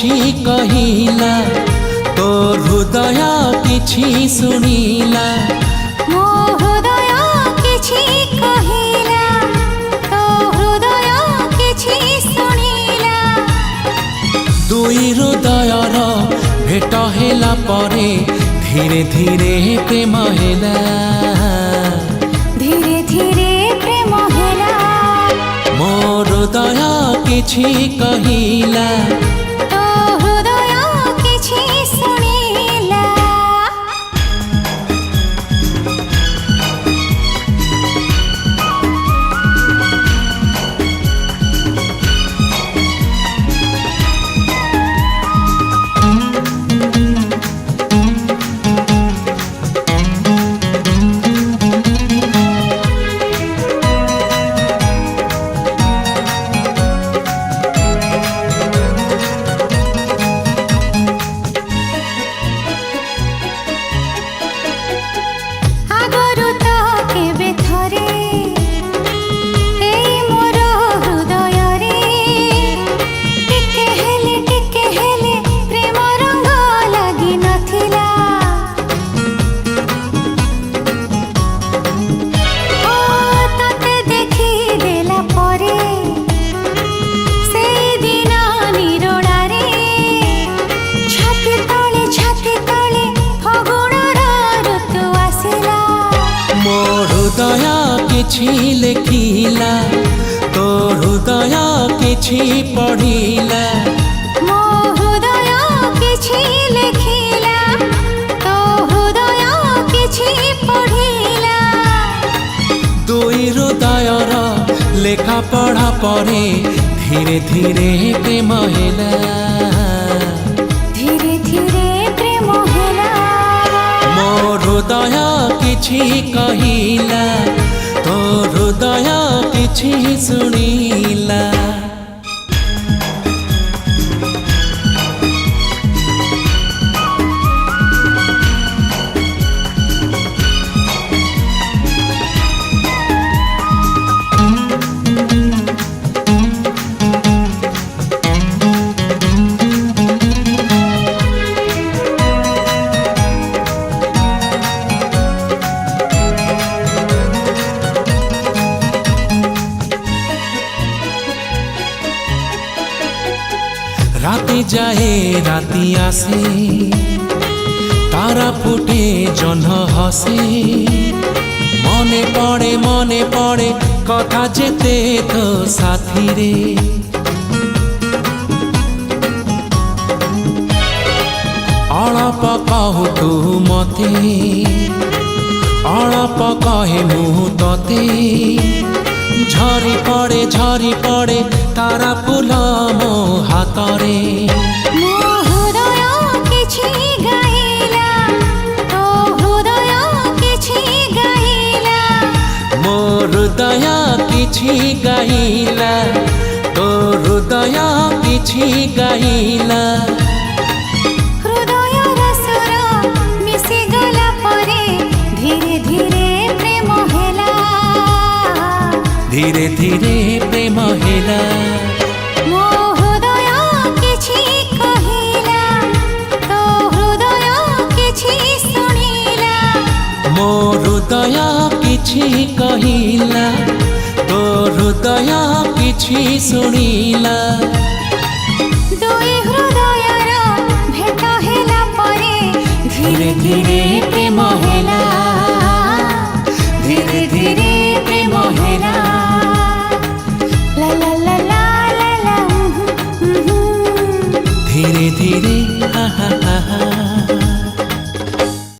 किछि कहिला तो हृदय किछि सुनिला मो हृदय किछि कहिला तो हृदय किछि सुनिला दुई हृदयर भेट हेला परे धीरे धीरे प्रेम हेला धीरे धीरे प्रेम हेला मो हृदय किछि कहिला तो हृदय किछि सुनिला हृदय किछि लेखिला तो हृदय किछि पढ़िला मो हृदय किछि लेखिला तो हृदय किछि पढ़िला दुई हृदयर लेखा पढ़ा परे धीरे धीरे प्रेम हेला धीरे धीरे प्रेम हेला मो हृदय किछि कहिला तो हृदय किछि सुनिला राति जाए राति आसे तारा फुटे जह्न हसे मने पड़े कथा जेते तो साथी रे अळप कहु तू मते अळप कहे मु तते झरी पड़े तारा फूल मो हातरे मो हृदय किछि गाइला तो हृदय किछि गाइला मो हृदय किछि गाइला तो हृदय किछि गाइला हृदय रसर मिसि गला परे धीरे धीरे प्रेम हेला धीरे धीरे प्रेम हेला मो हृदय किछि कहिला तो हृदय किछि सुनिला मो हृदय किछि कहिला तो हृदय किछि सुनिला दुई हृदयर भेट हेला परे धीरे धीरे प्रेम हेला धीरे धीरे प्रेम हेला ला ला ला ला ला ला धीरे धीरे हा हा हा हा